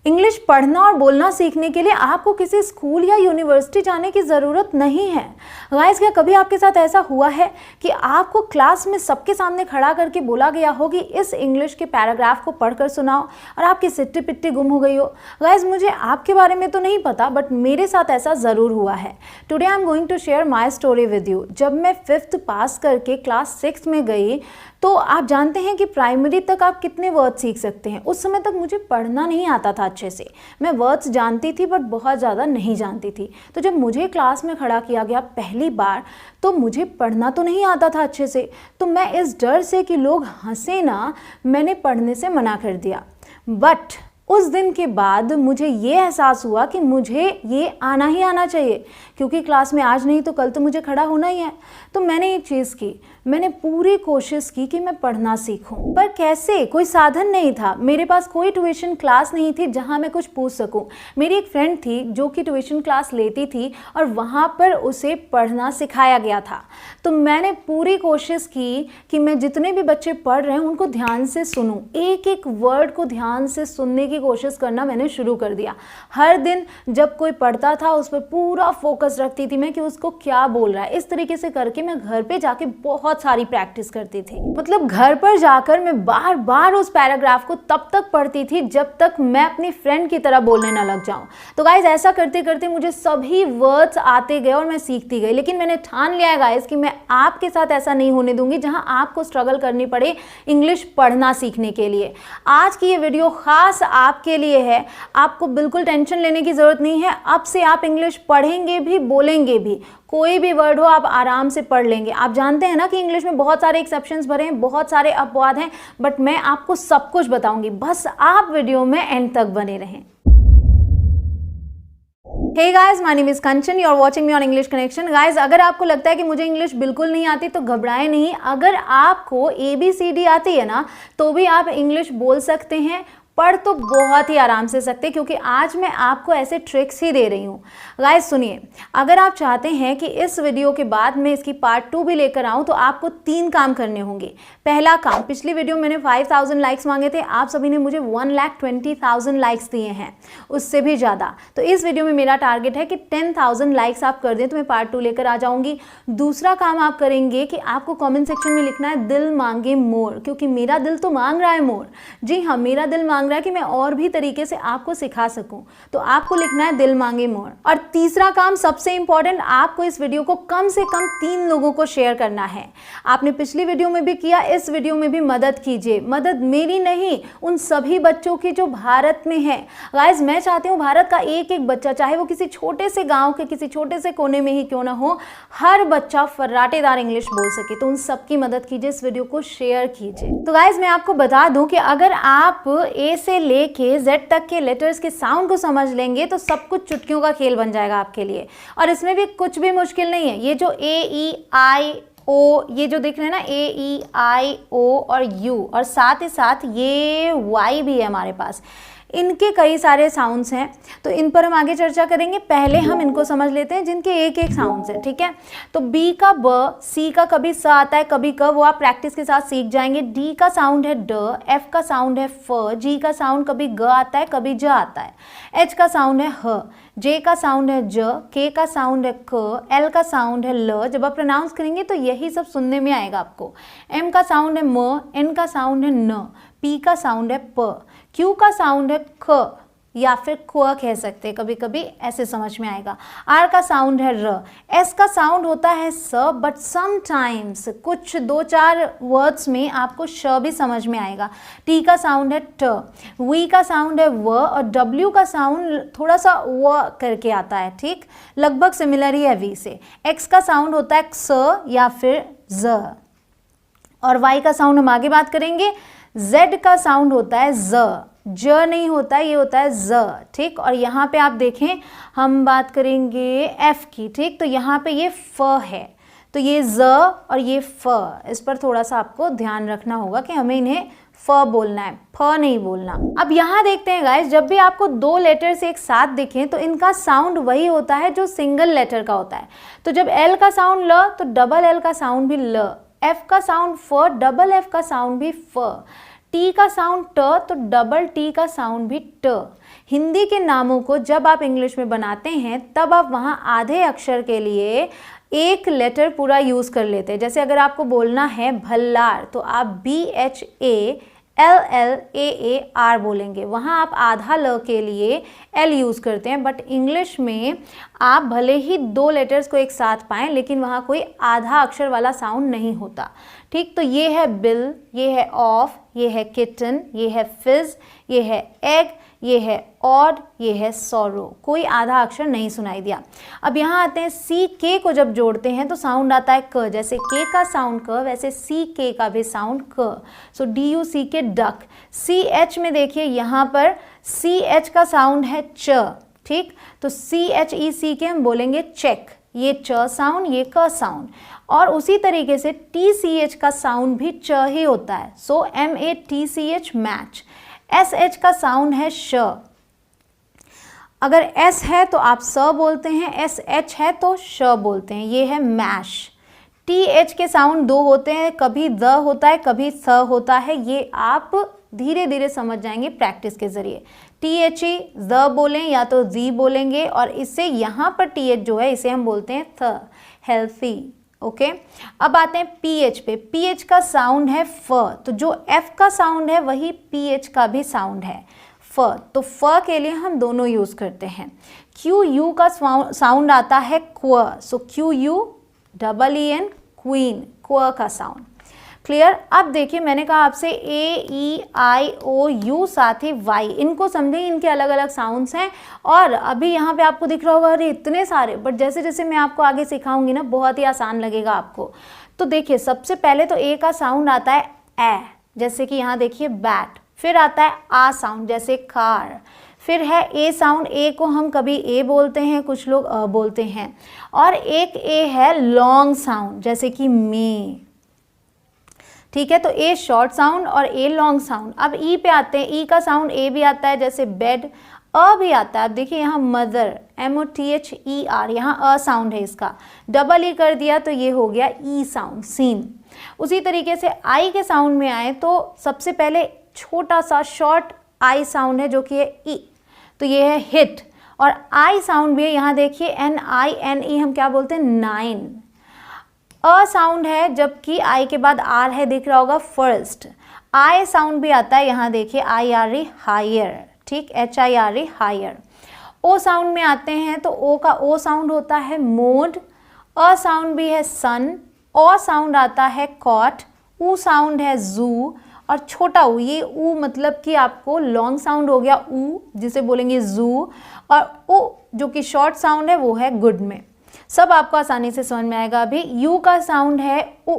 English पढ़ना और बोलना सीखने के लिए आपको किसी स्कूल या यूनिवर्सिटी जाने की ज़रूरत नहीं है। गाइस, क्या कभी आपके साथ ऐसा हुआ है कि आपको क्लास में सबके सामने खड़ा करके बोला गया हो कि इस इंग्लिश के पैराग्राफ को पढ़कर सुनाओ और आपकी सिट्टी पिट्टी गुम हो गई हो? गाइस, मुझे आपके बारे में तो नहीं पता, बट मेरे साथ ऐसा ज़रूर हुआ है। Today I am going to share my story with you. जब मैं 5th पास करके क्लास 6 में गई तो आप जानते हैं कि प्राइमरी तक आप कितने वर्ड्स सीख सकते हैं। उस समय तक मुझे पढ़ना नहीं आता था अच्छे से। मैं वर्ड्स जानती थी बट बहुत ज़्यादा नहीं जानती थी। तो जब मुझे क्लास में खड़ा किया गया पहली बार तो मुझे पढ़ना तो नहीं आता था अच्छे से। तो मैं इस डर से कि लोग हंसे ना, मैंने पढ़ने से मना कर दिया। बट उस दिन के बाद मुझे ये एहसास हुआ कि मुझे ये आना ही आना चाहिए, क्योंकि क्लास में आज नहीं तो कल तो मुझे खड़ा होना ही है। तो मैंने एक चीज़ की, मैंने पूरी कोशिश की कि मैं पढ़ना सीखूं। पर कैसे? कोई साधन नहीं था। मेरे पास कोई ट्यूशन क्लास नहीं थी जहां मैं कुछ पूछ सकूं। मेरी एक फ्रेंड थी जो कि ट्यूशन क्लास लेती थी और वहां पर उसे पढ़ना सिखाया गया था। तो मैंने पूरी कोशिश की कि मैं जितने भी बच्चे पढ़ रहे हैं उनको ध्यान से सुनूं, एक एक वर्ड को ध्यान से सुनने की कोशिश करना मैंने शुरू कर दिया। हर दिन जब कोई पढ़ता था उस पर पूरा फोकस रखती थी मैं कि उसको क्या बोल रहा है। इस तरीके से करके मैं घर पे जाके बहुत सारी प्रैक्टिस करती थी। मतलब घर पर जाकर मैं बार बार उस पैराग्राफ को तब तक पढ़ती थी जब तक मैं अपनी फ्रेंड की तरह बोलने ना लग जाऊं। तो गाइज, ऐसा करते करते मुझे सभी वर्ड्स आते गए और मैं सीखती गई। लेकिन मैंने ठान लिया है गाइज कि मैं आपके साथ ऐसा नहीं होने दूंगी जहां आपको स्ट्रगल करनी पड़े इंग्लिश पढ़ना सीखने के लिए। आज की ये वीडियो खास आपके लिए है। आपको बिल्कुल टेंशन लेने की जरूरत नहीं है। अब से आप इंग्लिश पढ़ेंगे भी, बोलेंगे भी। कोई भी वर्ड हो आप आराम से पढ़ लेंगे। आप जानते हैं ना कि इंग्लिश में बहुत सारे एक्सेप्शंस भरे हैं, बहुत सारे अपवाद हैं, बट मैं आपको सब कुछ बताऊंगी। बस आप वीडियो में एंड तक बने रहें। Hey guys, my name is Kanchan. You are watching me on English Connection. Guys, अगर आपको लगता है कि मुझे इंग्लिश बिल्कुल नहीं आती तो घबराएं नहीं। अगर आपको ABCD आती है ना तो भी आप इंग्लिश बोल सकते हैं, पढ़ तो बहुत ही आराम से सकते, क्योंकि आज मैं आपको ऐसे ट्रिक्स ही दे रही हूँ। गाइस सुनिए, अगर आप चाहते हैं कि इस वीडियो के बाद मैं इसकी पार्ट 2 भी लेकर आऊँ तो आपको 3 काम करने होंगे। पहला काम, पिछली वीडियो मैंने 5000 लाइक्स मांगे थे, आप सभी ने मुझे 1,20,000 लाइक्स दिए हैं, उससे भी ज़्यादा। तो इस वीडियो में मेरा टारगेट है कि 10,000 लाइक्स आप कर दें तो मैं पार्ट 2 लेकर आ जाऊँगी। दूसरा काम आप करेंगे कि आपको कॉमेंट सेक्शन में लिखना है दिल मांगे मोर, क्योंकि मेरा दिल तो मांग रहा है मोर। जी हाँ, मेरा दिल मांग रहा है कि मैं और भी तरीके से आपको सिखा सकूं, तो आपको लिखना है दिल मांगे मोर। और तीसरा काम सबसे इंपॉर्टेंट, आपको इस वीडियो को कम से कम 3 लोगों को शेयर करना है। आपने पिछली वीडियो में भी किया, इस वीडियो में भी मदद कीजिए। मदद मेरी नहीं, उन सभी बच्चों की जो भारत में है। गाइस, मैं चाहती हूँ भारत का एक एक बच्चा, चाहे वो किसी छोटे से गाँव के किसी छोटे से कोने में ही क्यों ना हो, हर बच्चा फर्राटेदार इंग्लिश बोल सके। तो उन सबकी मदद कीजिए, इस वीडियो को शेयर कीजिए। तो गाइस, मैं आपको बता दूं कि अगर आप ए से लेके जेड तक के लेटर्स के साउंड को समझ लेंगे तो सब कुछ चुटकियों का खेल बन जाएगा आपके लिए। और इसमें भी कुछ भी मुश्किल नहीं है। ये जो ए ई आई ओ, ये जो दिख रहे हैं ना, ए ई आई ओ और यू, और साथ ही साथ ये वाई भी है हमारे पास, इनके कई सारे साउंड्स हैं। तो इन पर हम आगे चर्चा करेंगे। पहले हम इनको समझ लेते हैं जिनके एक एक साउंड्स हैं, ठीक है। तो बी का ब, सी का कभी स आता है कभी क, वो आप प्रैक्टिस के साथ सीख जाएंगे। डी का साउंड है ड, एफ का साउंड है फ, जी का साउंड कभी ग आता है कभी ज आता है, एच का साउंड है ह, जे का साउंड है ज, के का साउंड है क, एल का साउंड है ल। जब आप प्रोनाउंस करेंगे तो यही सब सुनने में आएगा आपको। एम का साउंड है म, एन का साउंड है न, पी का साउंड है प, क्यू का साउंड है ख या फिर क्व कह सकते हैं, कभी कभी ऐसे समझ में आएगा। आर का साउंड है र, एस का साउंड होता है स, बट समटाइम्स कुछ 2-4 वर्ड्स में आपको श भी समझ में आएगा। टी का साउंड है ट, वी का साउंड है व, और डब्ल्यू का साउंड थोड़ा सा व करके आता है, ठीक, लगभग सिमिलर ही है वी से। एक्स का साउंड होता है क्स या फिर ज, और वाई का साउंड हम आगे बात करेंगे। जेड का साउंड होता है ज, ज नहीं होता, ये होता है ज, ठीक। और यहाँ पे आप देखें, हम बात करेंगे एफ की, ठीक। तो यहाँ पे ये फ है, तो ये ज और ये फ, इस पर थोड़ा सा आपको ध्यान रखना होगा कि हमें इन्हें फ बोलना है, फ नहीं बोलना। अब यहाँ देखते हैं गाइस, जब भी आपको 2 लेटर्स एक साथ दिखें तो इनका साउंड वही होता है जो सिंगल लेटर का होता है। तो जब एल का साउंड ल तो डबल एल का साउंड भी ल, एफ का साउंड फ, डबल एफ का साउंड भी फ, टी का साउंड ट, तो डबल टी का साउंड भी ट। हिंदी के नामों को जब आप इंग्लिश में बनाते हैं तब आप वहाँ आधे अक्षर के लिए एक लेटर पूरा यूज़ कर लेते हैं। जैसे अगर आपको बोलना है भल्लार तो आप BHALLAAR बोलेंगे, वहाँ आप आधा ल के लिए L यूज़ करते हैं। बट इंग्लिश में आप भले ही दो लेटर्स को एक साथ पाएँ लेकिन वहाँ कोई आधा अक्षर वाला साउंड नहीं होता। ठीक, तो ये है बिल, ये है ऑफ, ये है किटन, ये है फिज, ये है एग, ये है ऑड, ये है सॉरो, कोई आधा अक्षर नहीं सुनाई दिया। अब यहाँ आते हैं सी के को जब जोड़ते हैं तो साउंड आता है क, जैसे के का साउंड क वैसे सी के का भी साउंड क। सो DUCK डक। CH में देखिए यहाँ पर CH का साउंड है च, ठीक, तो CHECK हम बोलेंगे चेक, ये च साउंड, ये क साउंड। और उसी तरीके से TCH का साउंड भी च ही होता है, सो MATCH मैच। SH का साउंड है श, अगर S है तो आप स बोलते हैं, SH है तो श बोलते हैं, ये है मैश। TH के साउंड दो होते हैं, कभी द होता है कभी स होता है, ये आप धीरे धीरे समझ जाएंगे प्रैक्टिस के ज़रिए। THE ज बोलें या तो जी बोलेंगे, और इससे यहाँ पर TH जो है इसे हम बोलते हैं थ, हेल्थी। ओके, अब आते हैं PH पे। PH का साउंड है फ, तो जो F का साउंड है वही PH का भी साउंड है फ, तो फ के लिए हम दोनों यूज़ करते हैं। QU का साउंड आता है क्व, सो QU डबल EN क्वीन, क्व का साउंड। क्लियर। अब देखिए मैंने कहा आपसे AEIOU साथ ही Y, इनको समझेंगे, इनके अलग अलग साउंड्स हैं। और अभी यहाँ पे आपको दिख रहा होगा अरे इतने सारे, बट जैसे जैसे मैं आपको आगे सिखाऊंगी ना बहुत ही आसान लगेगा आपको। तो देखिए सबसे पहले तो ए का साउंड आता है ए, जैसे कि यहाँ देखिए बैट। फिर आता है आ साउंड जैसे कार। फिर है ए साउंड, ए को हम कभी ए बोलते हैं, कुछ लोग अ बोलते हैं। और एक ए है लॉन्ग साउंड जैसे कि मे, ठीक है। तो ए शॉर्ट साउंड और ए लॉन्ग साउंड। अब ई पे आते हैं, ई का साउंड ए भी आता है जैसे बेड, अ भी आता है। अब देखिए यहाँ मदर, MOTHER, यहाँ अ साउंड है इसका, डबल ई कर दिया तो ये हो गया ई साउंड, सीन। उसी तरीके से आई के साउंड में आए तो सबसे पहले छोटा सा शॉर्ट आई साउंड है जो कि है ई, तो ये है हिट। और आई साउंड भी है, यहाँ देखिए NINE, हम क्या बोलते हैं, नाइन। अ साउंड है जबकि आई के बाद आर है, दिख रहा होगा फर्स्ट। आई साउंड भी आता है, यहाँ देखिए IRE हायर, ठीक, HIRE हायर। ओ साउंड में आते हैं तो ओ का ओ साउंड होता है मोड। अ साउंड भी है सन। ओ साउंड आता है कॉट। ऊ साउंड है जू। और छोटा ऊ, ये ऊ मतलब कि आपको लॉन्ग साउंड हो गया ऊ, जिसे बोलेंगे जू। और ओ जो कि शॉर्ट साउंड है वो है गुड में। सब आपको आसानी से समझ में आएगा। अभी यू का साउंड है उ,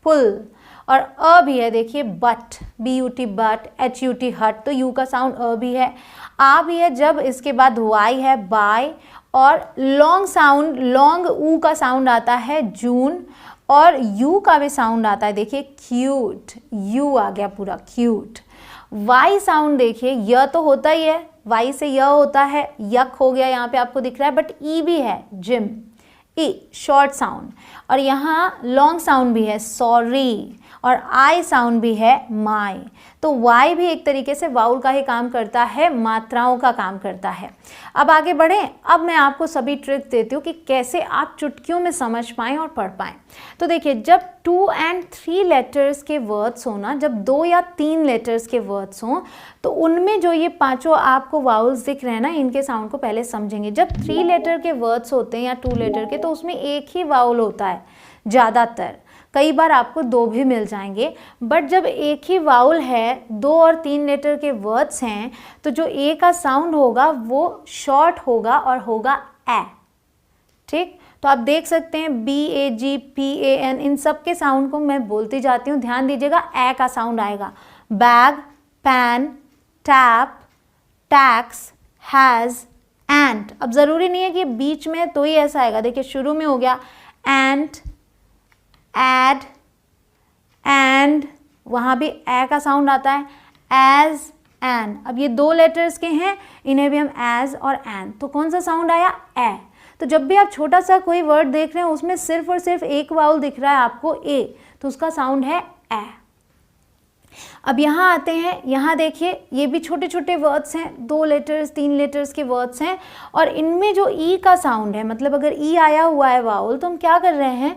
पुल। और अ भी है, देखिए बट, BUT बट, HUT हट, तो यू का साउंड अ भी है। आ भी है जब इसके बाद वाई है बाय। और लॉन्ग साउंड, लॉन्ग ऊ का साउंड आता है जून। और यू का भी साउंड आता है, देखिए क्यूट, यू आ गया पूरा क्यूट। वाई साउंड देखिए, य तो होता ही है, वाई से य होता है, यक हो गया यहाँ पे आपको दिख रहा है, बट ई भी है जिम, ई शॉर्ट साउंड। और यहाँ लॉन्ग साउंड भी है सॉरी, और आई साउंड भी है माई। तो वाई भी एक तरीके से वाउल का ही काम करता है, मात्राओं का काम करता है। अब आगे बढ़ें। अब मैं आपको सभी ट्रिक देती हूँ कि कैसे आप चुटकियों में समझ पाएँ और पढ़ पाएँ। तो देखिए जब 2 और 3 लेटर्स के वर्ड्स हो ना, जब 2 या 3 लेटर्स के वर्ड्स हों तो उनमें जो ये पांचों आपको वाउल्स दिख रहे हैं ना, इनके साउंड को पहले समझेंगे। जब 3 लेटर के वर्ड्स होते हैं या 2 लेटर के, तो उसमें एक ही वाउल होता है ज़्यादातर, कई बार आपको 2 भी मिल जाएंगे। बट जब एक ही वाउल है, 2 और 3 लेटर के वर्ड्स हैं, तो जो ए का साउंड होगा वो शॉर्ट होगा और होगा ए, ठीक। तो आप देख सकते हैं BAGPAN, इन सब के साउंड को मैं बोलती जाती हूँ, ध्यान दीजिएगा। ए का साउंड आएगा। Bag, pan, tap, tax, has, ant. अब ज़रूरी नहीं है कि बीच में तो ही ऐसा आएगा, देखिए शुरू में हो गया एंट, एड, एंड, वहाँ भी ए का साउंड आता है। Age, an. अब ये 2 लेटर्स के हैं, इन्हें भी हम एज और एन, तो कौन सा साउंड आया, ए। तो जब भी आप छोटा सा कोई वर्ड देख रहे हैं उसमें सिर्फ और सिर्फ एक वाउल दिख रहा है आपको ए, तो उसका साउंड है ए। अब यहाँ आते हैं, यहाँ देखिए ये भी छोटे छोटे वर्ड्स हैं, 2 लेटर्स 3 लेटर्स के वर्ड्स हैं, और इनमें जो ई का साउंड है, मतलब अगर ई आया हुआ है वाउल, तो हम क्या कर रहे हैं,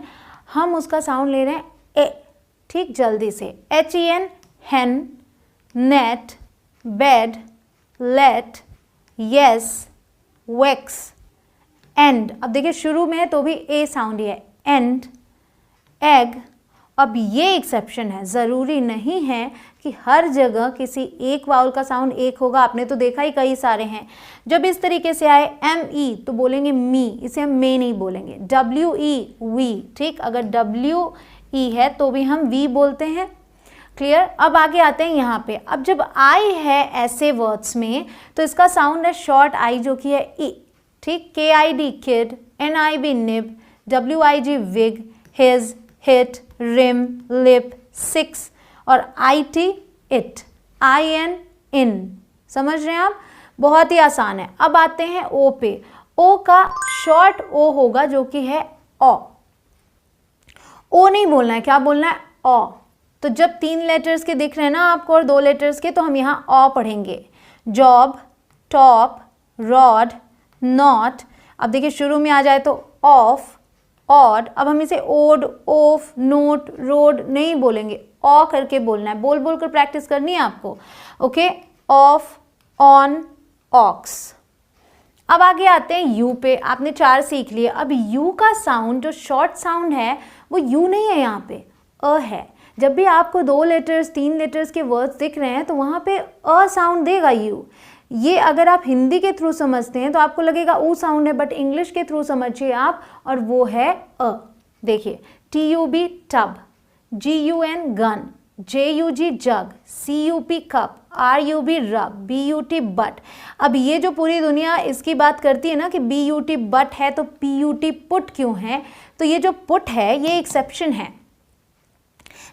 हम उसका साउंड ले रहे हैं ए। ठीक, जल्दी से HEN, hen, net, bed, let, yes, wax, end। अब देखिए शुरू में है तो भी ए साउंड ही है, end, egg। अब ये एक्सेप्शन है, ज़रूरी नहीं है कि हर जगह किसी एक वाउल का साउंड एक होगा, आपने तो देखा ही कई सारे हैं। जब इस तरीके से आए ME तो बोलेंगे मी, इसे हम मे नहीं बोलेंगे। WE वी, ठीक, अगर WE है तो भी हम वी बोलते हैं। क्लियर। अब आगे आते हैं यहाँ पे, अब जब आई है ऐसे वर्ड्स में तो इसका साउंड है शॉर्ट आई, जो कि है ई। ठीक, KID kid, NIB nib, WIG wig, his, hit, rim, lip, six, और IT इट, IN इन। समझ रहे हैं आप, बहुत ही आसान है। अब आते हैं ओ पे, ओ का शॉर्ट ओ होगा जो कि है ओ। ओ नहीं बोलना है, क्या बोलना है, ओ। तो जब 3 लेटर्स के दिख रहे हैं ना आपको और 2 लेटर्स के, तो हम यहाँ ओ पढ़ेंगे। Job, top, rod, not. अब देखिए शुरू में आ जाए तो ऑफ, ऑड। अब हम इसे ओड, ओफ, नोट, रोड नहीं बोलेंगे, ओ करके बोलना है, बोल बोल कर प्रैक्टिस करनी है आपको। Okay, off, on, ox. अब आगे आते हैं यू पे, आपने 4 सीख लिए। अब यू का साउंड जो शॉर्ट साउंड है वो यू नहीं है, यहाँ पे अ है। जब भी आपको 2 लेटर्स 3 लेटर्स के वर्ड्स दिख रहे हैं तो वहाँ पे अ साउंड देगा यू। ये अगर आप हिंदी के थ्रू समझते हैं तो आपको लगेगा ऊ साउंड है, बट इंग्लिश के थ्रू समझिए आप, और वो है अ। देखिए TUB tub, GUN gun, JUG जग, CUP कप, RUB रब, BUT बट। अब ये जो पूरी दुनिया इसकी बात करती है ना कि BUT बट है तो PUT पुट क्यों है, तो ये जो पुट है ये एक्सेप्शन है,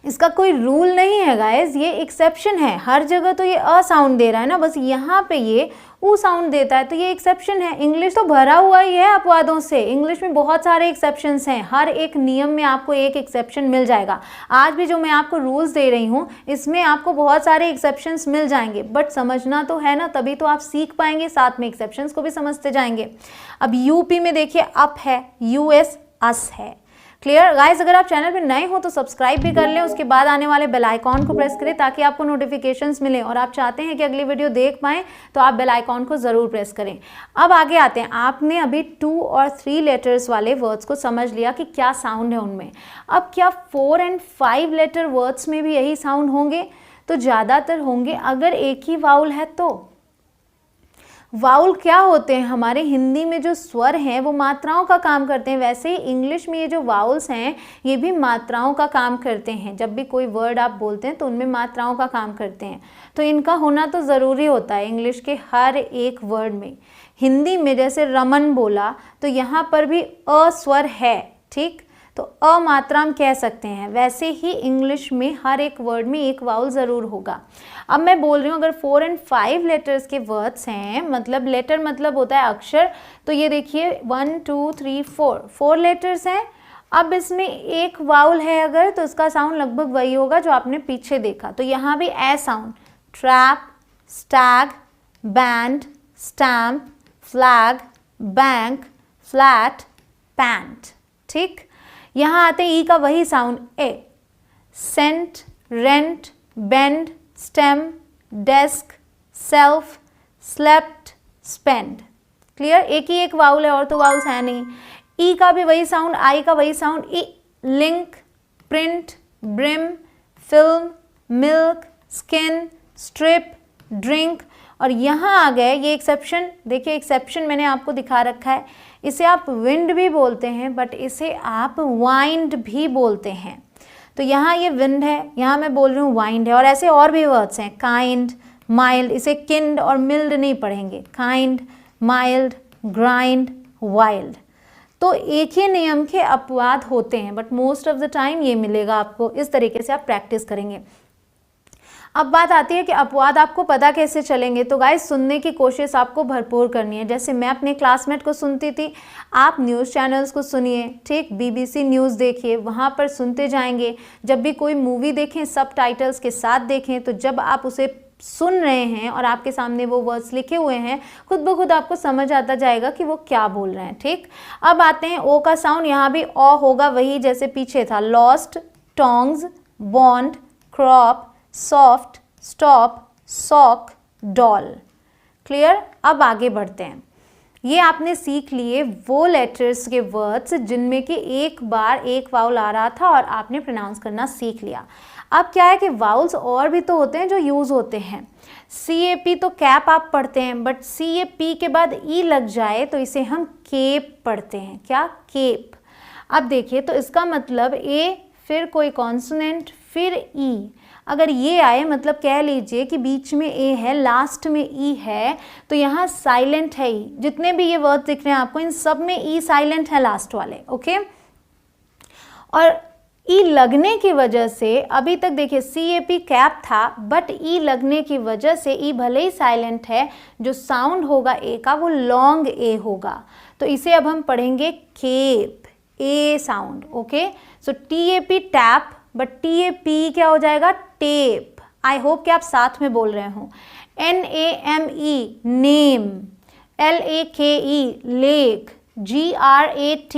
इसका कोई रूल नहीं है गाइस, ये एक्सेप्शन है। हर जगह तो ये अ साउंड दे रहा है ना, बस यहाँ पे ये ऊ साउंड देता है, तो ये एक्सेप्शन है। इंग्लिश तो भरा हुआ ही है अपवादों से, इंग्लिश में बहुत सारे एक्सेप्शंस हैं, हर एक नियम में आपको एक एक्सेप्शन मिल जाएगा। आज भी जो मैं आपको रूल्स दे रही हूँ इसमें आपको बहुत सारे एक्सेप्शंस मिल जाएंगे, बट समझना तो है ना, तभी तो आप सीख पाएंगे, साथ में एक्सेप्शंस को भी समझते जाएंगे। अब यूपी में देखिए अप है, US अस है। क्लियर गाइस, अगर आप चैनल पे नए हो तो सब्सक्राइब भी कर लें, उसके बाद आने वाले बेल आइकॉन को प्रेस करें ताकि आपको नोटिफिकेशंस मिले, और आप चाहते हैं कि अगली वीडियो देख पाएं तो आप बेल आइकॉन को ज़रूर प्रेस करें। अब आगे आते हैं, आपने अभी 2 और 3 लेटर्स वाले वर्ड्स को समझ लिया कि क्या साउंड है उनमें। अब क्या 4 और 5 लेटर वर्ड्स में भी यही साउंड होंगे, तो ज़्यादातर होंगे। अगर एक ही वाउल है तो वाउल क्या होते हैं, हमारे हिंदी में जो स्वर हैं वो मात्राओं का काम करते हैं, वैसे ही इंग्लिश में ये जो वाउल्स हैं ये भी मात्राओं का काम करते हैं। जब भी कोई वर्ड आप बोलते हैं तो उनमें मात्राओं का काम करते हैं, तो इनका होना तो ज़रूरी होता है इंग्लिश के हर एक वर्ड में। हिंदी में जैसे रमन बोला तो यहाँ पर भी अ स्वर है, ठीक, तो अ मात्रा हम कह सकते हैं। वैसे ही इंग्लिश में हर एक वर्ड में एक वाउल ज़रूर होगा। अब मैं बोल रही हूँ अगर 4 और 5 लेटर्स के वर्ड्स हैं, मतलब लेटर मतलब होता है अक्षर, तो ये देखिए 1 2 3 4 लेटर्स हैं। अब इसमें एक वाउल है अगर, तो इसका साउंड लगभग वही होगा जो आपने पीछे देखा। तो यहाँ भी A sound, trap, stag, band, stamp, flag, bank, flat, pant, ठीक। यहाँ आते हैं ई का वही sound A, sent, rent, bend, stem, desk, self, slept, spend. Clear, एक ही एक वाउल है और तो वाउल्स है नहीं। ई का भी वही साउंड, आई का वही sound, E, link, print, brim, film, milk, skin, strip, drink. और यहाँ आ गए ये एक्सेप्शन, देखिए एक्सेप्शन मैंने आपको दिखा रखा है, इसे आप विंड भी बोलते हैं बट इसे आप वाइंड भी बोलते हैं। तो यहाँ ये विंड है, यहाँ मैं बोल रही हूँ वाइंड है। और ऐसे और भी वर्ड्स हैं, काइंड, माइल्ड, इसे किंड और मिल्ड नहीं पढ़ेंगे, काइंड, माइल्ड, ग्राइंड, वाइल्ड। तो एक ही नियम के अपवाद होते हैं but most of the time ये मिलेगा आपको, इस तरीके से आप प्रैक्टिस करेंगे। अब बात आती है कि अपवाद आपको पता कैसे चलेंगे। तो गाइस सुनने की कोशिश आपको भरपूर करनी है। जैसे मैं अपने क्लासमेट को सुनती थी, आप न्यूज़ चैनल्स को सुनिए, ठीक, BBC न्यूज़ देखिए, वहाँ पर सुनते जाएंगे। जब भी कोई मूवी देखें सबटाइटल्स के साथ देखें, तो जब आप उसे सुन रहे हैं और आपके सामने वो वर्ड्स लिखे हुए हैं, खुद ब खुद आपको समझ आता जाएगा कि वो क्या बोल रहे हैं, ठीक। अब आते हैं ओ का साउंड। यहाँ भी ओ होगा, वही जैसे पीछे था, lost, tongs, bond, crop, soft, stop, sock, doll. Clear. अब आगे बढ़ते हैं। ये आपने सीख लिए वो लेटर्स के वर्ड्स जिनमें कि एक बार एक वाउल आ रहा था और आपने प्रोनाउंस करना सीख लिया। अब क्या है कि वाउल्स और भी तो होते हैं जो यूज़ होते हैं। CAP तो कैप आप पढ़ते हैं, बट CAP के बाद ई लग जाए तो इसे हम केप पढ़ते हैं। क्या? केप। अब देखिए, तो इसका मतलब ए, फिर कोई कॉन्सोनेंट, फिर ई। अगर ये आए, मतलब कह लीजिए कि बीच में ए है, लास्ट में ई है, तो यहाँ साइलेंट है ई। जितने भी ये वर्ड दिख रहे हैं आपको, इन सब में ई साइलेंट है, लास्ट वाले, ओके। और ई लगने की वजह से, अभी तक देखिए CAP कैप था, बट ई लगने की वजह से ई भले ही साइलेंट है, जो साउंड होगा ए का वो लॉन्ग ए होगा। तो इसे अब हम पढ़ेंगे cape, A sound, okay. So TAP tap, but TAP क्या हो जाएगा? टेप। आई होप कि आप साथ में बोल रहे हो। NAME name, LAKE lake, GRATE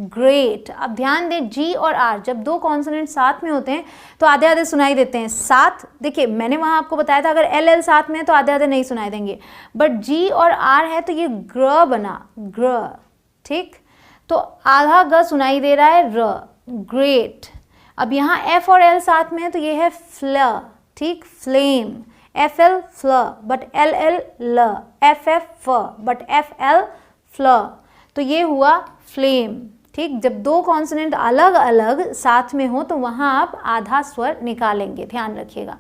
great. अब ध्यान दें, जी और आर जब दो कॉन्सोनेंट साथ में होते हैं तो आधे आधे सुनाई देते हैं। साथ देखिए, मैंने वहाँ आपको बताया था अगर LL साथ में है तो आधे आधे नहीं सुनाई देंगे, बट जी और आर है तो ये ग्र बना, ग्र, ठीक। तो आधा ग सुनाई दे रहा है, र, ग्रेट। अब यहाँ F और L साथ में है तो ये है फ्ल, ठीक, flame. FL fl, but LL l, FF f, but FL fl. तो ये हुआ फ्लेम, ठीक। जब दो कॉन्सोनेंट अलग अलग साथ में हो तो वहाँ आप आधा स्वर निकालेंगे, ध्यान रखिएगा।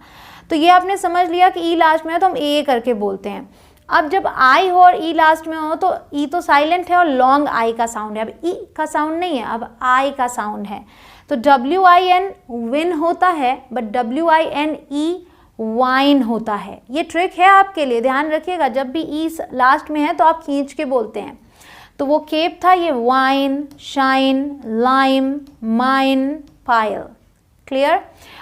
तो ये आपने समझ लिया कि ई लास्ट में है तो हम ए करके बोलते हैं। अब जब आई हो और ई लास्ट में हो तो ई तो साइलेंट है और लॉन्ग आई का साउंड है। अब ई का साउंड नहीं है, अब आई का साउंड है। तो WIN विन होता है, बट WINE वाइन होता है। ये ट्रिक है आपके लिए, ध्यान रखिएगा। जब भी ई लास्ट में है तो आप खींच के बोलते हैं। तो वो केप था, ये वाइन, शाइन, लाइम, माइन, पायल। क्लियर।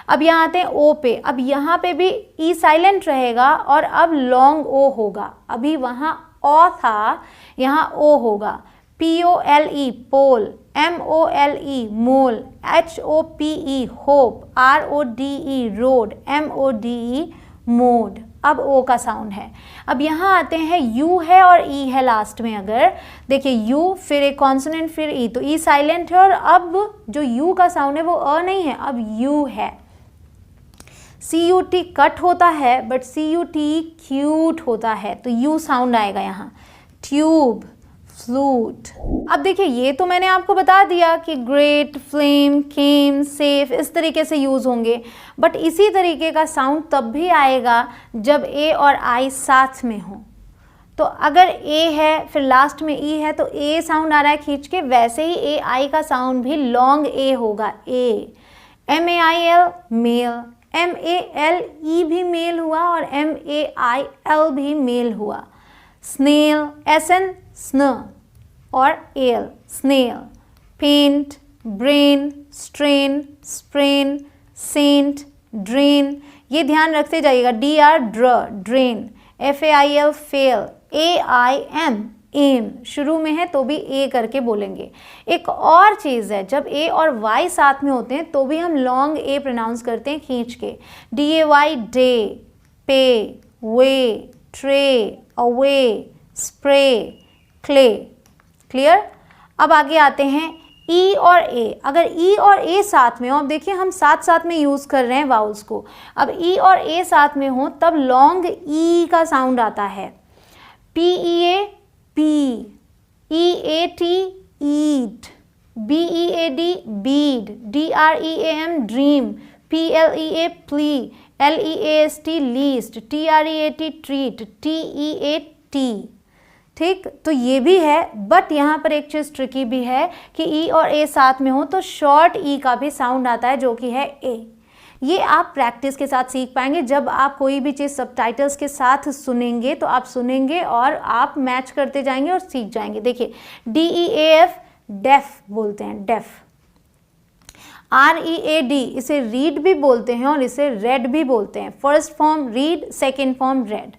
अब यहाँ आते हैं ओ पे। अब यहाँ पे भी ई साइलेंट रहेगा और अब लॉन्ग ओ होगा। अभी वहाँ ओ था, यहाँ ओ होगा। POLE पोल, MOLE मोल, HOPE hope, RODE road, MODE mode. अब ओ का साउंड है। अब यहाँ आते हैं, यू है और ई है लास्ट में। अगर देखिए यू, फिर एक कॉन्सोनेंट, फिर ई, तो ई साइलेंट है और अब जो यू का साउंड है वो अ नहीं है, अब यू है। CUT कट होता है, बट CUT क्यूट होता है, तो यू साउंड आएगा यहाँ। Tube, flute. अब देखिए, ये तो मैंने आपको बता दिया कि ग्रेट, फ्लेम, केम, सेफ इस तरीके से यूज़ होंगे, बट इसी तरीके का साउंड तब भी आएगा जब ए और आई साथ में हो। तो अगर ए है फिर लास्ट में ई है तो ए साउंड आ रहा है खींच के, वैसे ही ए आई का साउंड भी लॉन्ग ए होगा, ए। MAIL मेल, MALE भी मेल हुआ और MAIL भी मेल हुआ। स्नेल, SN स्न और L, snail. Paint, brain, strain, sprain, saint, drain. ये ध्यान रखते जाइएगा। DR dr, drain. FAIL fail, AIM aim. शुरू में है तो भी ए करके बोलेंगे। एक और चीज़ है, जब ए और वाई साथ में होते हैं तो भी हम लॉन्ग ए प्रोनाउंस करते हैं खींच के। DAY day, pay, way, tray, away, spray, clay. Clear. अब आगे आते हैं ई और ए। अगर ई और ए साथ में हो, अब देखिए हम साथ साथ में यूज़ कर रहे हैं वाउल्स को। अब ई और ए साथ में हो तब लॉन्ग ई का साउंड आता है। PEA पी, EAT ईट, BEAD Beed, DREAM dream, PLEA plea, LEAST least, TREAT treat, TEAT। ठीक, तो ये भी है, बट यहाँ पर एक चीज़ ट्रिकी भी है कि ई और ए साथ में हो तो शॉर्ट ई का भी साउंड आता है जो कि है ए। ये आप प्रैक्टिस के साथ सीख पाएंगे। जब आप कोई भी चीज़ सबटाइटल्स के साथ सुनेंगे तो आप सुनेंगे और आप मैच करते जाएंगे और सीख जाएंगे। देखिए DEAF डेफ बोलते हैं, डेफ। READ इसे रीड भी बोलते हैं और इसे रेड भी बोलते हैं। First form read, second form red.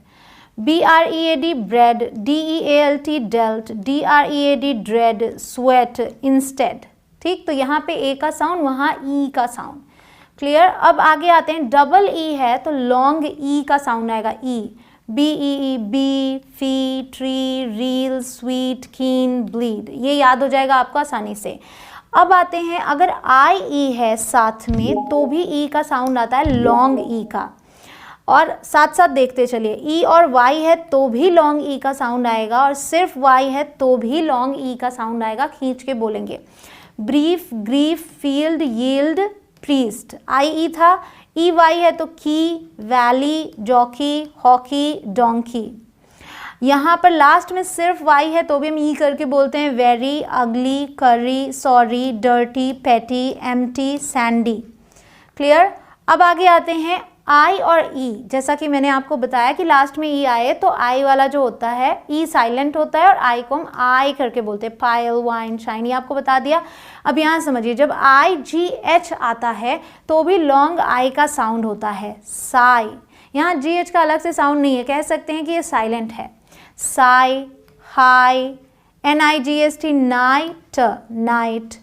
BREAD bread, DEALT dealt, DREAD dread, sweat, instead. ठीक, तो यहाँ पे ए का साउंड, वहाँ ई का साउंड। क्लियर। अब आगे आते हैं, डबल ई है तो लॉन्ग ई का साउंड आएगा, ई। BEE बी, फी, ट्री, रील, स्वीट, कीन, ब्लीड। ये याद हो जाएगा आपको आसानी से। अब आते हैं, अगर IE है साथ में तो भी ई का साउंड आता है, लॉन्ग ई का। और साथ साथ देखते चलिए, ई और वाई है तो भी लॉन्ग ई का साउंड आएगा, और सिर्फ वाई है तो भी लॉन्ग ई का साउंड आएगा। खींच के बोलेंगे, brief, grief, field, yield, priest. IE था, EY है तो की, वैली, जॉकी, हॉकी, डोंकी। यहाँ पर लास्ट में सिर्फ वाई है तो भी हम ई करके बोलते हैं, वेरी, अगली, करी, सॉरी, डर्टी, पेटी, एम्प्टी, सैंडी। क्लियर। अब आगे आते हैं, आई और ई। जैसा कि मैंने आपको बताया कि लास्ट में ई आए तो आई वाला जो होता है, ई साइलेंट होता है और आई को हम आई करके बोलते हैं, पायल, वाइन, शाइन, ये आपको बता दिया। अब यहाँ समझिए, जब IGH आता है तो भी लॉन्ग आई का साउंड होता है, साई। यहाँ GH का अलग से साउंड नहीं है, कह सकते हैं कि ये साइलेंट है। Sai, high, NIGST night, night,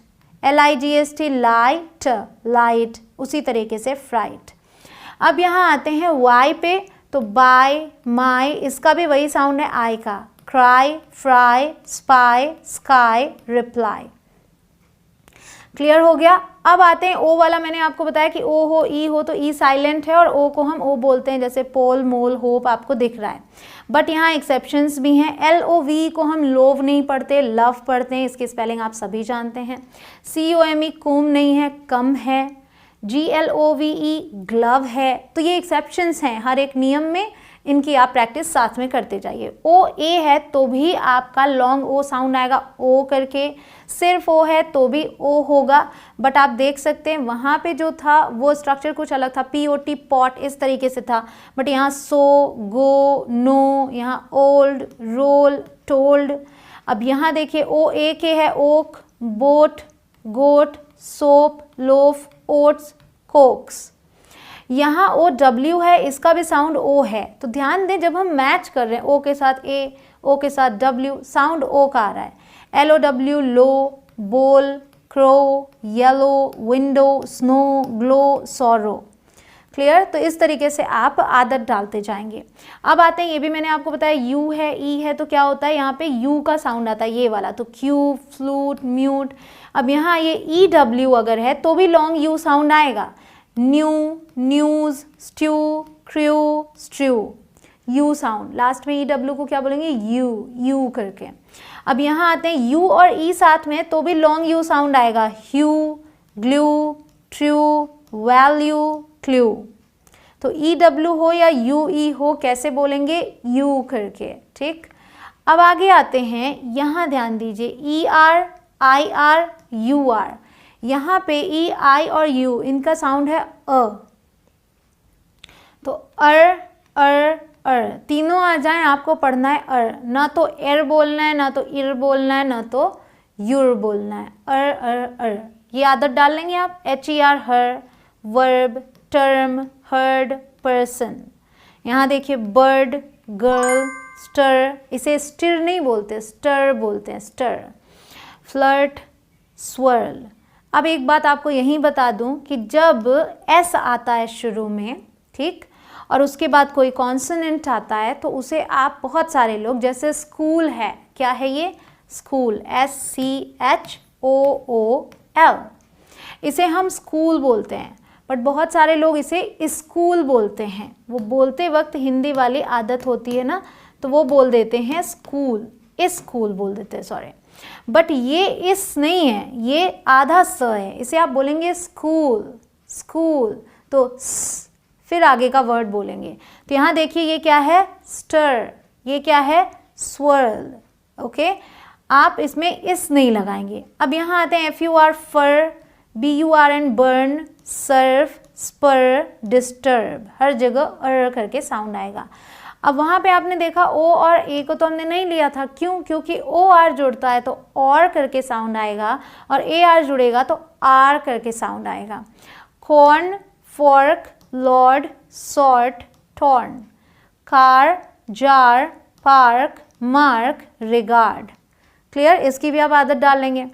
LIGST light, light, उसी तरीके से फ्राइट। अब यहाँ आते हैं वाई पे, तो बाय, माई, इसका भी वही साउंड है आई का, cry, fry, spy, sky, reply. Clear हो गया। अब आते हैं ओ वाला। मैंने आपको बताया कि ओ हो, ई हो तो ई साइलेंट है और ओ को हम ओ बोलते हैं, जैसे पोल, मोल, होप, आपको दिख रहा है। बट यहाँ एक्सेप्शंस भी हैं। LOV को हम लोव नहीं पढ़ते, लव पढ़ते हैं, इसकी स्पेलिंग आप सभी जानते हैं। COME कुम नहीं है, कम है। GLOVE ग्लव है। तो ये एक्सेप्शंस हैं, हर एक नियम में इनकी आप प्रैक्टिस साथ में करते जाइए। OA है तो भी आपका लॉन्ग ओ साउंड आएगा, ओ करके। सिर्फ ओ है तो भी ओ होगा, बट आप देख सकते हैं वहाँ पे जो था वो स्ट्रक्चर कुछ अलग था, POT पॉट इस तरीके से था, बट यहाँ सो, गो, नो, यहाँ ओल्ड, रोल, टोल्ड। अब यहाँ देखिए OA के है, ओक, बोट, गोट, सोप, लोफ, ओट्स, कोक्स। यहाँ OW है, इसका भी साउंड ओ है। तो ध्यान दें, जब हम मैच कर रहे हैं ओ के साथ ए, ओ के साथ W, साउंड ओ का आ रहा है। LOW लो, बोल, crow, yellow, window, snow, glow, sorrow. Clear. तो इस तरीके से आप आदत डालते जाएंगे। अब आते हैं, ये भी मैंने आपको बताया, यू है, ई है तो क्या होता है, यहाँ पे यू का साउंड आता है, ये वाला, तो क्यू, फ्लूट, म्यूट। अब यहाँ ये EW अगर है तो भी लॉन्ग यू साउंड आएगा, new, news, stew, crew, strew, U sound. Last में EW को क्या बोलेंगे, यू, यू करके। अब यहाँ आते हैं, यू और ई साथ में तो भी लॉन्ग यू साउंड आएगा, ह्यू, ग्लू, ट्रू, वैल्यू, क्लू। तो EW हो या UE हो, कैसे बोलेंगे, यू करके। ठीक। अब आगे आते हैं, यहाँ ध्यान दीजिए, ER, IR, UR। यहाँ पे E, I और U इनका साउंड है अ। तो अर तीनों आ जाएं, आपको पढ़ना है अर। ना तो एर बोलना है, ना तो इर बोलना है, ना तो यूर बोलना है। अर। ये आदत डाल लेंगे आप। HER, हर, वर्ब, टर्म, हर्ड, पर्सन। यहाँ देखिए, बर्ड, गर्ल, स्टर, इसे स्टिर नहीं बोलते, स्टर बोलते हैं, स्टर। Flirt, swirl. अब एक बात आपको यहीं बता दूं कि जब S आता है शुरू में, ठीक, और उसके बाद कोई कॉन्सोनेंट आता है तो उसे आप, बहुत सारे लोग, जैसे स्कूल है, क्या है ये, स्कूल, SCHOOL, इसे हम स्कूल बोलते हैं, बट बहुत सारे लोग इसे स्कूल बोलते हैं। वो बोलते वक्त हिंदी वाली आदत होती है ना, तो वो बोल देते हैं स्कूल, स्कूल बोल देते हैं, सॉरी। बट ये इस नहीं है, ये आधा स है, इसे आप बोलेंगे स्कूल, स्कूल, तो फिर आगे का वर्ड बोलेंगे। तो यहाँ देखिए, ये क्या है, स्टर, ये क्या है, स्वर्ल। ओके, आप इसमें इस नहीं लगाएंगे। अब यहाँ आते हैं, FUR, fur, BURN, burn, surf, spur, disturb, हर जगह करके साउंड आएगा। अब वहाँ पे आपने देखा ओ और ए को तो हमने नहीं लिया था, क्यों? क्योंकि ओ आर जुड़ता है तो और करके साउंड आएगा, और ए आर जुड़ेगा तो आर करके साउंड आएगा। Corn, fork, Lord, sort, torn, car, jar, park, mark, regard. Clear? इसकी भी आप आदत डाल लेंगे।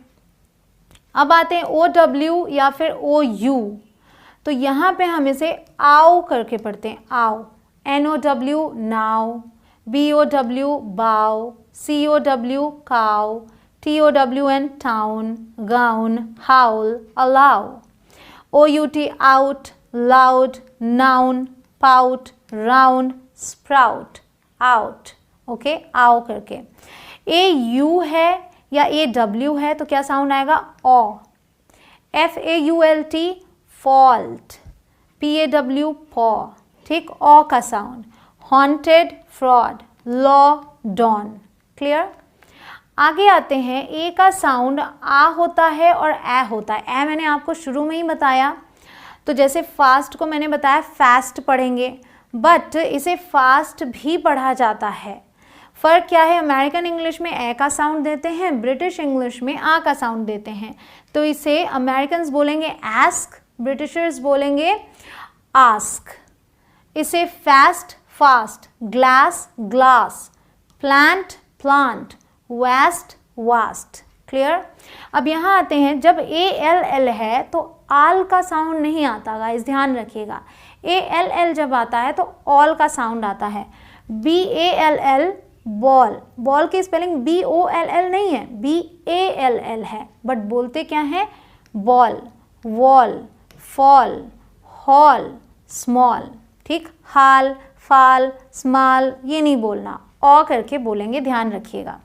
अब आते हैं ओ डब्ल्यू या फिर ओ यू, तो यहाँ पे हम इसे आओ करके पढ़ते हैं, आओ। NOW now, BOW bow, COW cow, TOWN town, gown, howl, allow, OUT out, loud, noun, pout, round, sprout, out. Okay, आओ करके। AU है या AW है तो क्या साउंड आएगा? ओ। FAULT फॉल्ट, PAW पॉ, ठीक, ओ का sound. Haunted, fraud, law, dawn. Clear? आगे आते हैं, ए का साउंड आ होता है और ए होता है। ए मैंने आपको शुरू में ही बताया, तो जैसे फास्ट को मैंने बताया फास्ट पढ़ेंगे, बट इसे फास्ट भी पढ़ा जाता है। फ़र्क क्या है? अमेरिकन इंग्लिश में ए का साउंड देते हैं, ब्रिटिश इंग्लिश में आ का साउंड देते हैं। तो इसे अमेरिकन्स बोलेंगे एस्क, ब्रिटिशर्स बोलेंगे आस्क। इसे fast, fast, glass, glass, plant, plant, vast, vast. Clear? अब यहाँ आते हैं, जब ALL है तो आल का साउंड नहीं आता गाइस, ध्यान रखिएगा। ALL जब आता है तो ऑल का साउंड आता है। BALL बॉल, बॉल की स्पेलिंग BOLL नहीं है, BALL है, बट बोलते क्या है? Ball, wall, fall, hall, small. ठीक, हाल, फाल, स्मॉल ये नहीं बोलना, ओ करके बोलेंगे, ध्यान रखिएगा।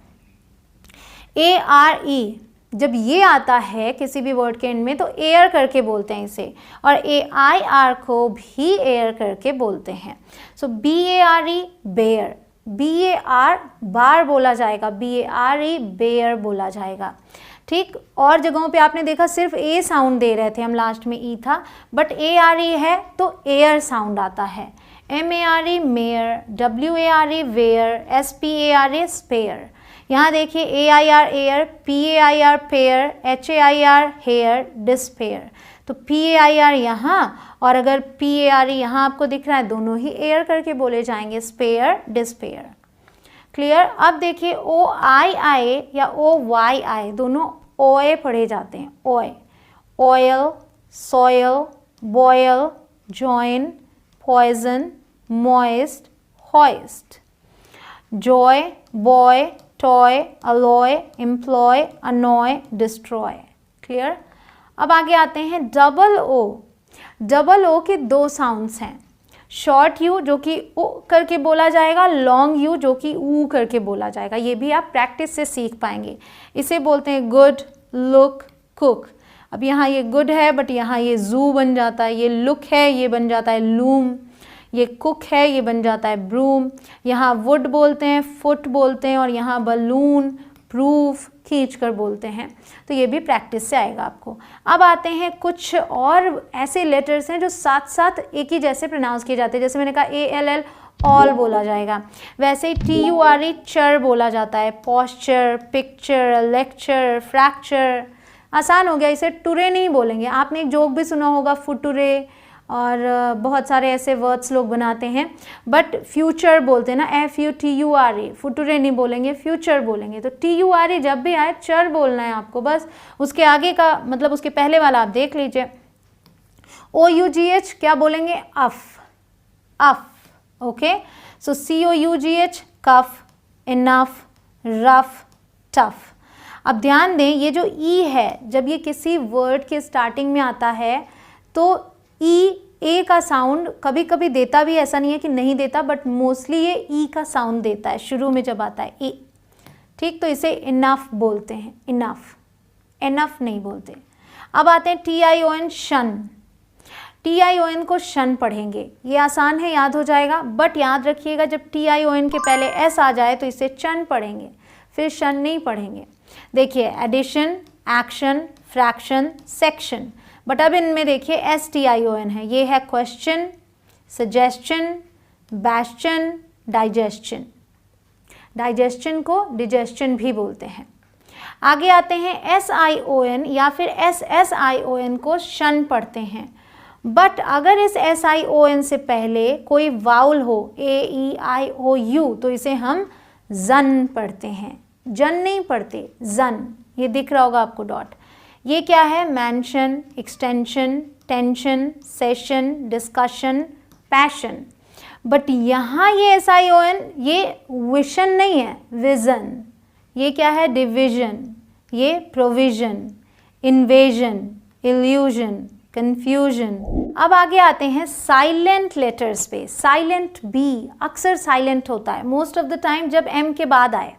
ARE जब ये आता है किसी भी वर्ड के एंड में तो एयर करके बोलते हैं इसे, और AIR को भी एयर करके बोलते हैं। सो BARE बेयर, BAR बार बोला जाएगा, BARE बेयर बोला जाएगा। ठीक, और जगहों पे आपने देखा सिर्फ ए साउंड दे रहे थे हम, लास्ट में ई था, बट ARE है तो एयर साउंड आता है। MARE mare, WARE ware, SPARE spare. यहाँ देखिए AIR air, PAIR pair, HAIR hair, despair. तो PAIR यहाँ और अगर PARE यहाँ आपको दिख रहा है, दोनों ही एयर करके बोले जाएंगे, स्पेयर, डिस्पेयर। क्लियर? अब देखिए OII या OYI दोनों ओए पढ़े जाते हैं। ओए, oil, soil, boil, join, poison, moist, hoist. Joy, boy, toy, alloy, employ, annoy, destroy. Clear? अब आगे आते हैं डबल ओ। डबल ओ के दो साउंड्स हैं, शॉर्ट यू जो कि उ करके बोला जाएगा, लॉन्ग यू जो कि ऊ करके बोला जाएगा। ये भी आप प्रैक्टिस से सीख पाएंगे। इसे बोलते हैं गुड, लुक, कुक। अब यहाँ ये गुड है बट यहाँ ये जू बन जाता है, ये लुक है ये बन जाता है लूम, ये कुक है ये बन जाता है ब्रूम। यहाँ वुड बोलते हैं, फुट बोलते हैं, और यहाँ बलून, प्रूफ, खींच कर बोलते हैं। तो ये भी प्रैक्टिस से आएगा आपको। अब आते हैं कुछ और ऐसे लेटर्स हैं जो साथ साथ एक ही जैसे प्रोनाउंस किए जाते हैं। जैसे मैंने कहा ALL ऑल बोला जाएगा, वैसे ही TURE चर बोला जाता है, पॉस्चर, पिक्चर, लेक्चर, फ्रैक्चर। आसान हो गया, इसे टुरे नहीं बोलेंगे। आपने एक जोक भी सुना होगा, फुटुरे, और बहुत सारे ऐसे वर्ड्स लोग बनाते हैं, बट फ्यूचर बोलते हैं ना, FUTURE, फुटुरे नहीं बोलेंगे, फ्यूचर बोलेंगे। तो TURE जब भी आए चर बोलना है आपको, बस उसके आगे का मतलब उसके पहले वाला आप देख लीजिए। OUGH क्या बोलेंगे? Uff, uff. Okay, so COUGH cough, enough, rough, tough. अब ध्यान दें, ये जो ई है जब ये किसी वर्ड के स्टार्टिंग में आता है तो ई ए का साउंड कभी कभी देता भी, ऐसा नहीं है कि नहीं देता, बट मोस्टली ये ई का साउंड देता है शुरू में जब आता है ए। ठीक, तो इसे इनफ बोलते हैं, इनफ, एनफ नहीं बोलते। अब आते हैं TION शन। TION को शन पढ़ेंगे, ये आसान है, याद हो जाएगा, बट याद रखिएगा जब TION के पहले S आ जाए तो इसे चन पढ़ेंगे, फिर शन नहीं पढ़ेंगे। देखिए addition, action, fraction, section. But अब इनमें देखिए STION है, ये है question, suggestion, bastion, digestion. Digestion को डिजेशन भी बोलते हैं। आगे आते हैं SION या फिर SSION को शन पढ़ते हैं। बट अगर इस SION से पहले कोई वाउल हो AEIOU तो इसे हम जन पढ़ते हैं, जन नहीं पढ़ते, जन। ये दिख रहा होगा आपको डॉट। ये क्या है? Mention, extension, tension, session, discussion, passion. But यहाँ ये SION ये विशन नहीं है, विजन। ये क्या है? डिविजन, ये प्रोविजन, इन्वेजन, इल्यूजन, कंफ्यूजन। अब आगे आते हैं साइलेंट लेटर्स पे। साइलेंट बी अक्सर साइलेंट होता है मोस्ट ऑफ द टाइम जब M के बाद आए,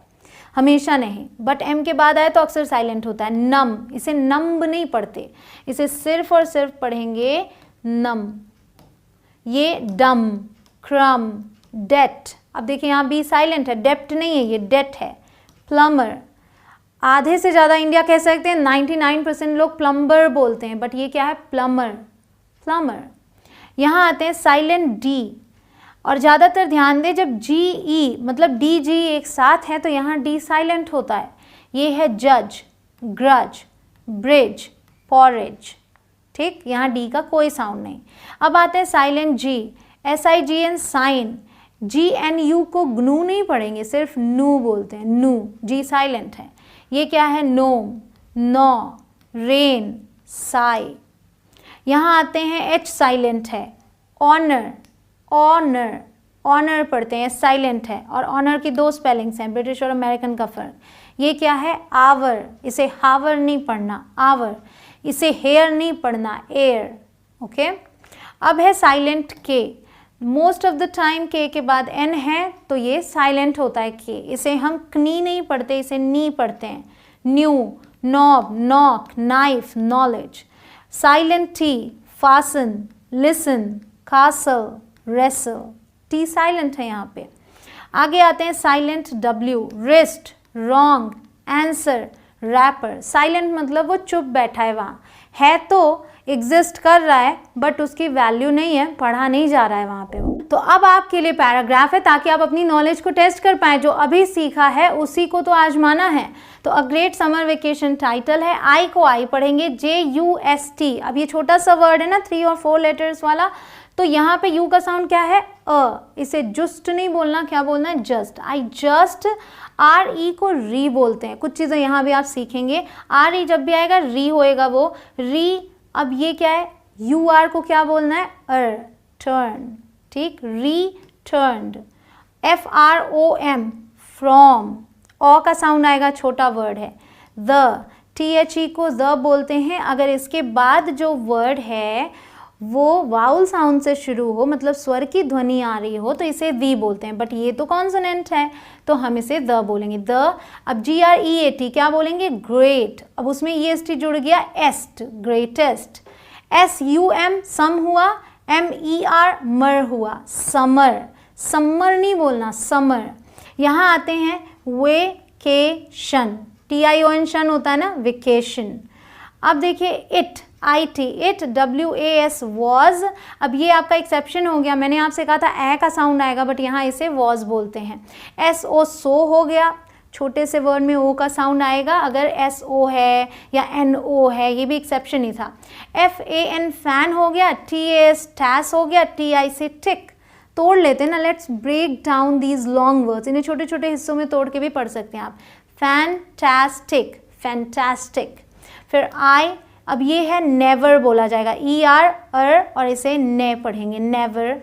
हमेशा नहीं, बट M के बाद आए तो अक्सर साइलेंट होता है। नम, इसे नम्ब नहीं पढ़ते, इसे सिर्फ और सिर्फ पढ़ेंगे नम। ये डम, क्रम, डेट। अब देखिए यहाँ बी साइलेंट है, डेप्ट नहीं है, ये डेट है। प्लम्बर, आधे से ज़्यादा इंडिया कह सकते हैं 99% लोग प्लम्बर बोलते हैं, बट ये क्या है? Plumber, plumber. यहाँ आते हैं साइलेंट डी, और ज़्यादातर ध्यान दें जब GE मतलब DG एक साथ है तो यहाँ D साइलेंट होता है। ये है जज, ग्रज, ब्रिज, पॉरेज। ठीक, यहाँ D का कोई साउंड नहीं। अब आते हैं silent G, SIGN sign. GNU को ग्नू नहीं पढ़ेंगे, सिर्फ नू बोलते हैं, नू। G साइलेंट है। ये क्या है? नोम, नौ, रेन, साई। यहाँ आते हैं H साइलेंट है। ऑनर, ऑनर, ऑनर पढ़ते हैं, साइलेंट है। और ऑनर की दो स्पेलिंग्स हैं, ब्रिटिश और अमेरिकन का फ़र्क। ये क्या है? आवर, इसे हावर नहीं पढ़ना, आवर। इसे हेयर नहीं पढ़ना, एयर। ओके। अब है साइलेंट के। मोस्ट ऑफ द टाइम के के बाद N है तो ये साइलेंट होता है के। इसे हम कनी नहीं पढ़ते, इसे नी पढ़ते हैं। New, knob, knock, knife, knowledge. Silent T, fasten, listen, castle, wrestle. T silent है यहाँ पे। आगे आते हैं silent W, wrist, wrong, answer, wrapper. Silent मतलब वो चुप बैठा है, वहाँ है तो एग्जिस्ट कर रहा है बट उसकी वैल्यू नहीं है, पढ़ा नहीं जा रहा है वहाँ पे वो। तो अब आपके लिए पैराग्राफ है ताकि आप अपनी नॉलेज को टेस्ट कर पाएँ। जो अभी सीखा है उसी को तो आजमाना है। तो a great summer vacation title है। आई को आई पढ़ेंगे, JUST। अब ये छोटा सा वर्ड है ना, 3 और 4 लेटर्स वाला, तो यहाँ पे यू का साउंड क्या है? अ। इसे जस्ट नहीं बोलना, क्या बोलना है? जस्ट। I just. RE को री बोलते हैं। कुछ चीज़ें यहाँ भी आप सीखेंगे। RE जब भी आएगा री होएगा वो, री। अब ये क्या है? UR को क्या बोलना है? अर, टर्न। ठीक, री टर्नड। FROM, from. ओ का साउंड आएगा, छोटा वर्ड है। द, THE को द बोलते हैं अगर इसके बाद जो वर्ड है वो वाउल साउंड से शुरू हो, मतलब स्वर की ध्वनि आ रही हो, तो इसे दी बोलते हैं। बट ये तो कॉन्सोनेंट है तो हम इसे द बोलेंगे, द। अब GREAT क्या बोलेंगे? ग्रेट। अब उसमें EST जुड़ गया, एस्ट, ग्रेटेस्ट। SUM सम हुआ, MER मर हुआ, समर। समर नहीं बोलना, समर। यहाँ आते हैं वेकेशन, TION शन होता है ना, वेकेशन। अब देखिए it, IT, it, WAS, was. अब ये आपका एक्सेप्शन हो गया, मैंने आपसे कहा था ए का साउंड आएगा बट यहाँ इसे वॉज बोलते हैं। SO, सो हो गया, छोटे से वर्ड में ओ का साउंड आएगा अगर SO है या NO है, ये भी एक्सेप्शन ही था। FAN, फैन हो गया। TAS, टैस हो गया। TI से टिक। तोड़ लेते हैं ना, let's break down these long words. इन्हें छोटे छोटे हिस्सों में तोड़ के भी पढ़ सकते हैं आप। Fantastic, fantastic. फिर आई, अब ये है नेवर बोला जाएगा, ER, अर, और इसे ने पढ़ेंगे, नेवर।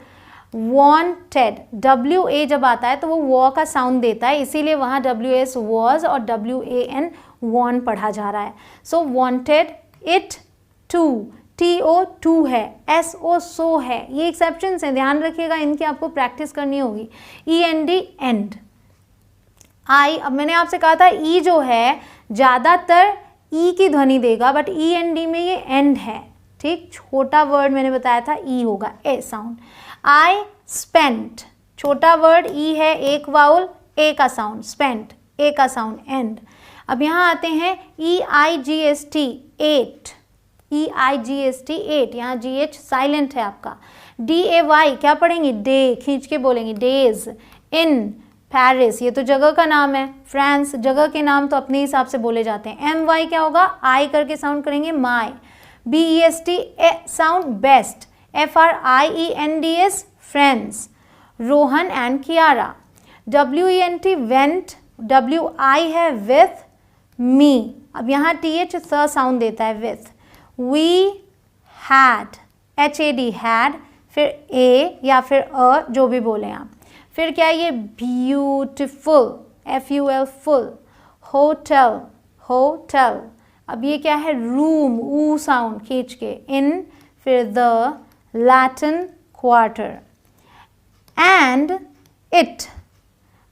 वॉन्टेड, WA जब आता है तो वो वॉ का साउंड देता है, इसीलिए वहाँ WS वॉज और WAN वॉन पढ़ा जा रहा है। So wanted. It, to, TO to है। SO सो है। ये एक्सेप्शंस हैं, ध्यान रखिएगा, इनकी आपको प्रैक्टिस करनी होगी। END, and. आई, अब मैंने आपसे कहा था ई जो है ज़्यादातर ई की ध्वनि देगा बट END में ये एंड है। ठीक, छोटा वर्ड मैंने बताया था ई होगा, ए साउंड। आई स्पेंट, छोटा वर्ड ई है, एक वाउल, ए का साउंड, स्पेंट, ए का साउंड, एंड। अब यहाँ आते हैं EIGST, एट, EIGHT 8, यहाँ GH साइलेंट है आपका। DAY क्या पढ़ेंगे, डे, खींच के बोलेंगे डेज। इन पेरिस, ये तो जगह का नाम है। फ्रांस, जगह के नाम तो अपने हिसाब से बोले जाते हैं। MY क्या होगा, आई करके साउंड करेंगे माई। BEST sound best. FRIENDS friends. Rohan and Kiara. WENT went, WI है विथ, मी, अब यहाँ TH स साउंड देता है with. We had, HAD had, फिर A या फिर अ जो भी बोले आप। फिर क्या है ये beautiful, FUL full. Hotel, hotel, अब ये क्या है रूम, ऊ साउंड खींच के। इन, फिर the, Latin quarter. And it,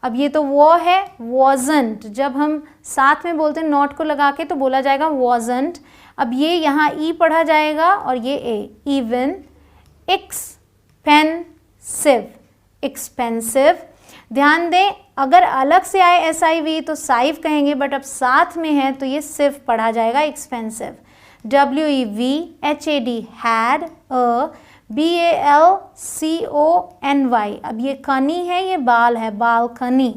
अब ये तो वो है wasn't, जब हम साथ में बोलते हैं नॉट को लगा के तो बोला जाएगा wasn't। अब ये यहाँ ई पढ़ा जाएगा और ये ए। Even, expensive, expensive. ध्यान दें अगर अलग से आए SIV तो साइव कहेंगे, बट अब साथ में है तो ये सिर्फ पढ़ा जाएगा एक्सपेंसिव। WEVHAD हैड, BALCONY, अब ये कनी है, ये बाल है, balcony.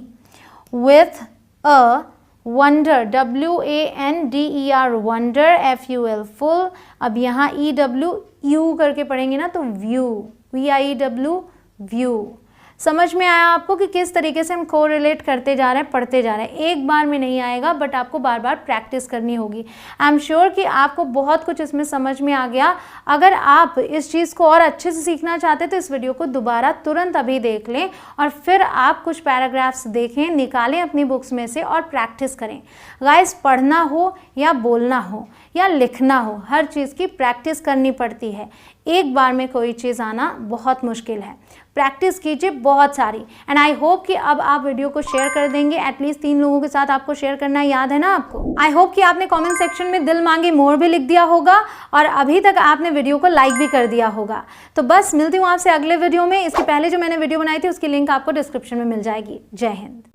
With a wonder, WANDER wonder, FUL full. अब यहाँ EWU करके पढ़ेंगे ना तो व्यू, VIEW व्यू। समझ में आया आपको कि किस तरीके से हम कोरिलेट करते जा रहे हैं, पढ़ते जा रहे हैं। एक बार में नहीं आएगा, बट आपको बार बार प्रैक्टिस करनी होगी। आई एम श्योर कि आपको बहुत कुछ इसमें समझ में आ गया। अगर आप इस चीज़ को और अच्छे से सीखना चाहते हैं तो इस वीडियो को दोबारा तुरंत अभी देख लें और फिर आप कुछ पैराग्राफ्स देखें, निकालें अपनी बुक्स में से और प्रैक्टिस करें। गाइस, पढ़ना हो या बोलना हो या लिखना हो, हर चीज़ की प्रैक्टिस करनी पड़ती है। एक बार में कोई चीज़ आना बहुत मुश्किल है। प्रैक्टिस कीजिए बहुत सारी। एंड आई होप कि अब आप वीडियो को शेयर कर देंगे। एटलीस्ट 3 लोगों के साथ आपको शेयर करना याद है ना आपको। आई होप कि आपने कमेंट सेक्शन में दिल मांगे मोर भी लिख दिया होगा और अभी तक आपने वीडियो को लाइक भी कर दिया होगा। तो बस मिलती हूँ आपसे अगले वीडियो में। इसके पहले जो मैंने वीडियो बनाई थी उसकी लिंक आपको डिस्क्रिप्शन में मिल जाएगी। जय हिंद।